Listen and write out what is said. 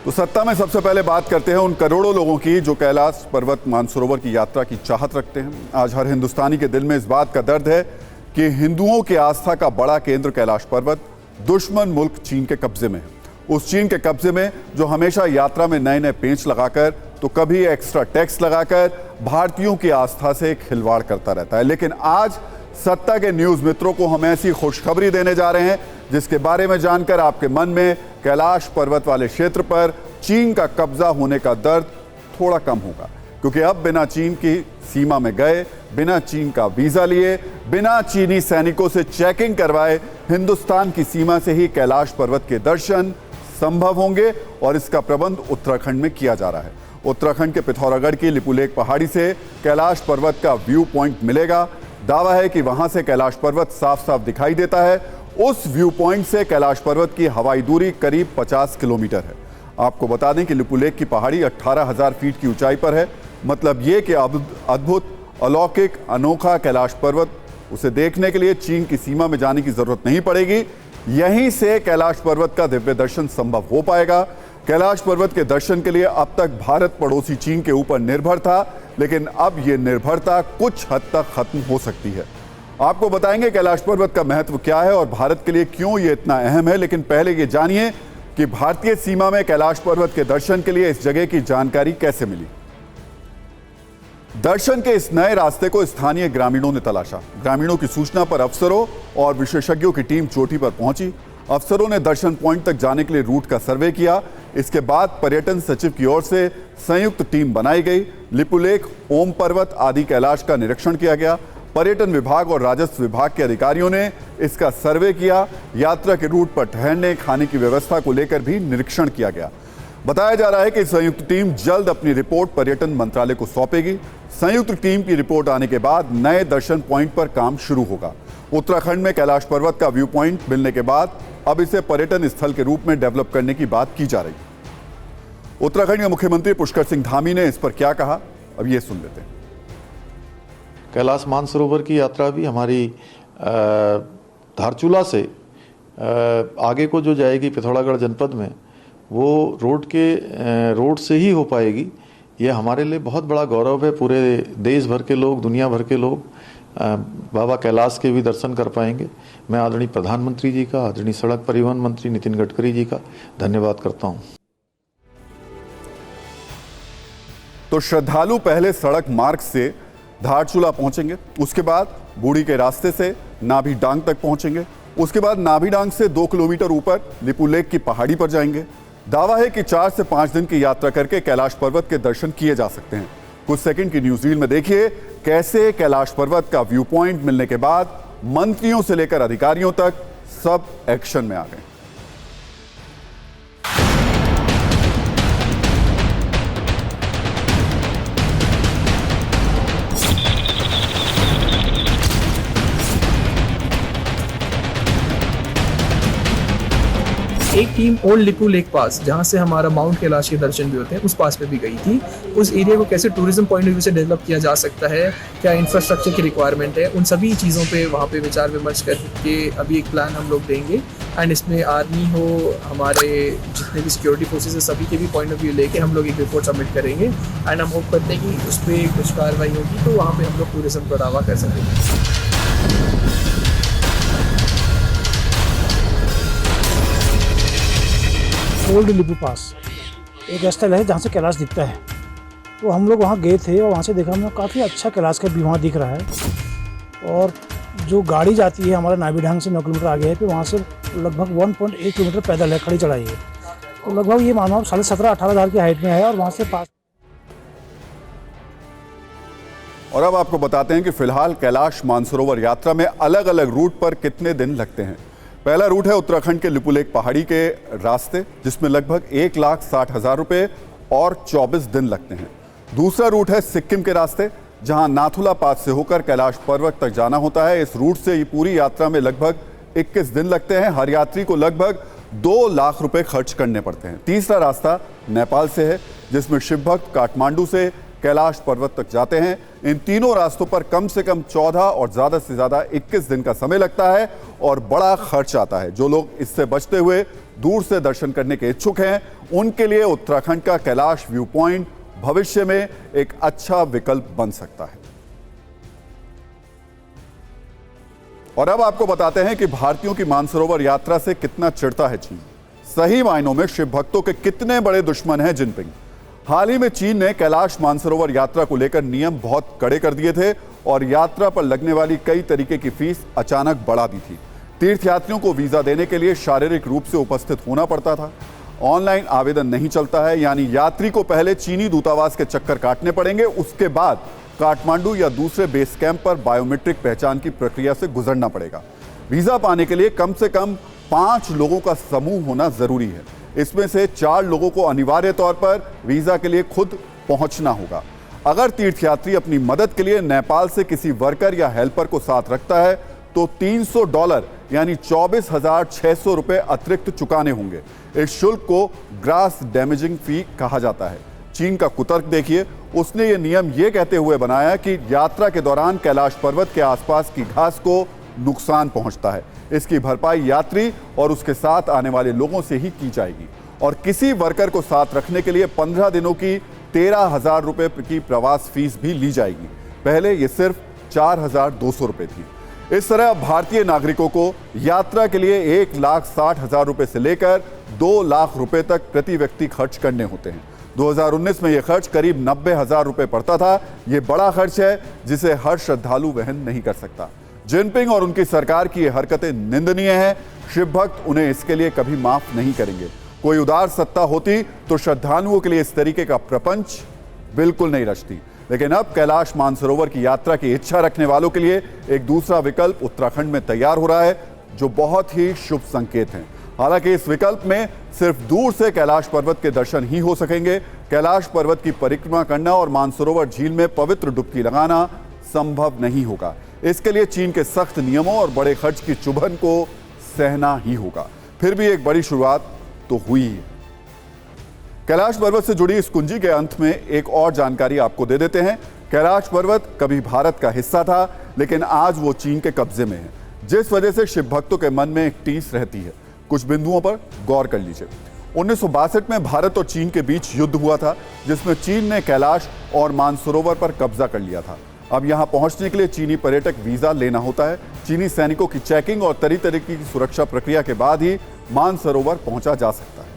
तो सत्ता में सबसे पहले बात करते हैं उन करोड़ों लोगों की जो कैलाश पर्वत मानसरोवर की यात्रा की चाहत रखते हैं। आज हर हिंदुस्तानी के दिल में इस बात का दर्द है कि हिंदुओं की आस्था का बड़ा केंद्र कैलाश पर्वत दुश्मन मुल्क चीन के कब्जे में है। उस चीन के कब्जे में जो हमेशा यात्रा में नए नए पेंच लगाकर तो कभी एक्स्ट्रा टैक्स लगाकर भारतीयों की आस्था से खिलवाड़ करता रहता है। लेकिन आज सत्ता के न्यूज मित्रों को हम ऐसी खुशखबरी देने जा रहे हैं जिसके बारे में जानकर आपके मन में कैलाश पर्वत वाले क्षेत्र पर चीन का कब्जा होने का दर्द थोड़ा कम होगा, क्योंकि अब बिना चीन की सीमा में गए, बिना चीन का वीजा लिए, बिना चीनी सैनिकों से चेकिंग करवाए हिंदुस्तान की सीमा से ही कैलाश पर्वत के दर्शन संभव होंगे और इसका प्रबंध उत्तराखंड में किया जा रहा है। उत्तराखंड के पिथौरागढ़ की लिपुलेख पहाड़ी से कैलाश पर्वत का व्यू पॉइंट मिलेगा। दावा है कि वहां से कैलाश पर्वत साफ साफ दिखाई देता है। उस व्यू पॉइंट से कैलाश पर्वत की हवाई दूरी करीब 50 किलोमीटर है। आपको बता दें कि लिपुलेख की पहाड़ी 18,000 फीट की ऊंचाई पर है। मतलब ये कि अद्भुत, अलौकिक, अनोखा कैलाश पर्वत, उसे देखने के लिए चीन की सीमा में जाने की जरूरत नहीं पड़ेगी। यहीं से कैलाश पर्वत का दिव्य दर्शन संभव हो पाएगा। कैलाश पर्वत के दर्शन के लिए अब तक भारत पड़ोसी चीन के ऊपर निर्भर था, लेकिन अब यह निर्भरता कुछ हद तक खत्म हो सकती है। आपको बताएंगे कैलाश पर्वत का महत्व क्या है और भारत के लिए क्यों यह इतना अहम है। लेकिन पहले ये जानिए कि भारतीय सीमा में कैलाश पर्वत के दर्शन के लिए इस जगह की जानकारी कैसे मिली। दर्शन के इस नए रास्ते को स्थानीय ग्रामीणों ने तलाशा। ग्रामीणों की सूचना पर अफसरों और विशेषज्ञों की टीम चोटी पर पहुंची। अफसरों ने दर्शन पॉइंट तक जाने के लिए रूट का सर्वे किया। इसके बाद पर्यटन सचिव की ओर से संयुक्त टीम बनाई गई। लिपुलेख, ओम पर्वत आदि कैलाश का निरीक्षण किया गया। पर्यटन विभाग और राजस्व विभाग के अधिकारियों ने इसका सर्वे किया। यात्रा के रूट पर ठहरने, खाने की व्यवस्था को लेकर भी निरीक्षण किया गया। बताया जा रहा है कि संयुक्त टीम जल्द अपनी रिपोर्ट पर्यटन मंत्रालय को सौंपेगी। संयुक्त टीम की रिपोर्ट आने के बाद नए दर्शन पॉइंट पर काम शुरू होगा। उत्तराखंड में कैलाश पर्वत का व्यू पॉइंट मिलने के बाद अब इसे पर्यटन स्थल के रूप में डेवलप करने की बात की जा रही है। उत्तराखंड के मुख्यमंत्री पुष्कर सिंह धामी ने इस पर क्या कहा, अब ये सुन लेते हैं। कैलाश मानसरोवर की यात्रा भी हमारी धारचूला से आगे को जो जाएगी पिथौरागढ़ जनपद में, वो रोड से ही हो पाएगी। ये हमारे लिए बहुत बड़ा गौरव है। पूरे देश भर के लोग, दुनिया भर के लोग बाबा कैलाश के भी दर्शन कर पाएंगे। मैं आदरणीय प्रधानमंत्री जी का, आदरणीय सड़क परिवहन मंत्री नितिन गडकरी जी का धन्यवाद करता हूँ। तो श्रद्धालु पहले सड़क मार्ग से धारचूला पहुंचेंगे, उसके बाद बूढ़ी के रास्ते से नाभी डांग तक पहुंचेंगे, उसके बाद नाभी डांग से 2 किलोमीटर ऊपर लिपुलेख की पहाड़ी पर जाएंगे। दावा है कि 4 से 5 दिन की यात्रा करके कैलाश पर्वत के दर्शन किए जा सकते हैं। कुछ सेकंड की न्यूज रील में देखिए कैसे कैलाश पर्वत का व्यू पॉइंट मिलने के बाद मंत्रियों से लेकर अधिकारियों तक सब एक्शन में आ गए। एक टीम ओल्ड लिपू लेक पास, जहाँ से हमारा माउंट कैलाश के दर्शन भी होते हैं, उस पास पे भी गई थी। उस एरिया को कैसे टूरिज्म पॉइंट ऑफ व्यू से डेवलप किया जा सकता है, क्या इंफ्रास्ट्रक्चर की रिक्वायरमेंट है, उन सभी चीज़ों पे वहाँ पे विचार विमर्श करके अभी एक प्लान हम लोग देंगे। एंड इसमें आर्मी हो, हमारे जितने भी सिक्योरिटी फोर्सेज है, सभी के भी पॉइंट ऑफ व्यू लेके हम लोग एक रिपोर्ट सबमिट करेंगे। एंड हम होप करते हैं कि उस पर कुछ कार्रवाई होगी तो वहाँ पर हम लोग टूरिज्म को बढ़ावा कर सकेंगे। ओल्ड लिपू पास एक स्थल है जहाँ से कैलाश दिखता है, तो हम लोग वहाँ गए थे और वहाँ से देखा हमने काफ़ी अच्छा कैलाश का व्यू वहाँ दिख रहा है। और जो गाड़ी जाती है हमारा नाभी ढांग से 9 किलोमीटर आगे है, फिर वहाँ से लगभग 1.1 किलोमीटर पैदल है, खड़ी चढ़ाई है। तो लगभग ये मानो 17,500-18 हज़ार की हाइट में है और वहाँ से पास। और अब आपको बताते हैं कि फिलहाल कैलाश मानसरोवर यात्रा में अलग अलग रूट पर कितने दिन लगते हैं। पहला रूट है उत्तराखंड के लिपुलेख पहाड़ी के रास्ते, जिसमें लगभग 1,60,000 रुपये और 24 दिन लगते हैं। दूसरा रूट है सिक्किम के रास्ते, जहां नाथुला पास से होकर कैलाश पर्वत तक जाना होता है। इस रूट से ये पूरी यात्रा में लगभग 21 दिन लगते हैं। हर यात्री को लगभग 2 लाख रुपए खर्च करने पड़ते हैं। तीसरा रास्ता नेपाल से है, जिसमें शिव भक्त काठमांडू से कैलाश पर्वत तक जाते हैं। इन तीनों रास्तों पर कम से कम 14 और ज़्यादा से ज़्यादा 21 दिन का समय लगता है और बड़ा खर्च आता है। जो लोग इससे बचते हुए दूर से दर्शन करने के इच्छुक हैं, उनके लिए उत्तराखंड का कैलाश व्यू पॉइंट भविष्य में एक अच्छा विकल्प बन सकता है। और अब आपको बताते हैं कि भारतीयों की मानसरोवर यात्रा से कितना चिढ़ता है चीन। सही मायनों में शिव भक्तों के कितने बड़े दुश्मन हैं जिनपिंग। हाल ही में चीन ने कैलाश मानसरोवर यात्रा को लेकर नियम बहुत कड़े कर दिए थे और यात्रा पर लगने वाली कई तरीके की फीस अचानक बढ़ा दी थी। तीर्थयात्रियों को वीजा देने के लिए शारीरिक रूप से उपस्थित होना पड़ता था। ऑनलाइन आवेदन नहीं चलता है, यानी यात्री को पहले चीनी दूतावास के चक्कर काटने पड़ेंगे, उसके बाद काठमांडू या दूसरे बेस कैंप पर बायोमेट्रिक पहचान की प्रक्रिया से गुजरना पड़ेगा। वीजा पाने के लिए कम से कम 5 लोगों का समूह होना जरूरी है। इसमें से 4 लोगों को अनिवार्य तौर पर वीजा के लिए खुद पहुंचना होगा। अगर तीर्थयात्री अपनी मदद के लिए नेपाल से किसी वर्कर या हेल्पर को साथ रखता है तो $300 यानी 24,600 रुपए अतिरिक्त चुकाने होंगे। इस शुल्क को ग्रास डैमेजिंग फी कहा जाता है। चीन का कुतर्क देखिए, उसने ये नियम ये कहते हुए बनाया कि यात्रा के दौरान कैलाश पर्वत के आसपास की घास को नुकसान पहुंचता है। इसकी भरपाई यात्री और उसके साथ आने वाले लोगों से ही की जाएगी और किसी वर्कर को साथ रखने के लिए 15 दिनों की 13,000 रुपए की प्रवास फीस भी ली जाएगी। पहले ये सिर्फ 4,200 रुपए थी। इस तरह भारतीय नागरिकों को यात्रा के लिए 1,60,000 रुपए से लेकर 2 लाख रुपए तक प्रति व्यक्ति खर्च करने होते हैं। 2019 में यह खर्च करीब 90,000 रुपए पड़ता था। यह बड़ा खर्च है जिसे हर श्रद्धालु वहन नहीं कर सकता। जिनपिंग और उनकी सरकार की ये हरकतें निंदनीय हैं। शिव भक्त उन्हें इसके लिए कभी माफ नहीं करेंगे। कोई उदार सत्ता होती तो श्रद्धालुओं के लिए इस तरीके का प्रपंच बिल्कुल नहीं रचती। लेकिन अब कैलाश मानसरोवर की यात्रा की इच्छा रखने वालों के लिए एक दूसरा विकल्प उत्तराखंड में तैयार हो रहा है, जो बहुत ही शुभ संकेत है। हालांकि इस विकल्प में सिर्फ दूर से कैलाश पर्वत के दर्शन ही हो सकेंगे। कैलाश पर्वत की परिक्रमा करना और मानसरोवर झील में पवित्र डुबकी लगाना संभव नहीं होगा। इसके लिए चीन के सख्त नियमों और बड़े खर्च की चुभन को सहना ही होगा। फिर भी एक बड़ी शुरुआत तो हुई है। कैलाश पर्वत से जुड़ी इस कुंजी के अंत में एक और जानकारी आपको दे देते हैं। कैलाश पर्वत कभी भारत का हिस्सा था, लेकिन आज वो चीन के कब्जे में है, जिस वजह से शिव भक्तों के मन में एक टीस रहती है। कुछ बिंदुओं पर गौर कर लीजिए। 1962 में भारत और चीन के बीच युद्ध हुआ था, जिसमें चीन ने कैलाश और मानसरोवर पर कब्जा कर लिया था। अब यहां पहुंचने के लिए चीनी पर्यटक वीजा लेना होता है। चीनी सैनिकों की चेकिंग और तरह तरह की सुरक्षा प्रक्रिया के बाद ही मानसरोवर पहुंचा जा सकता है।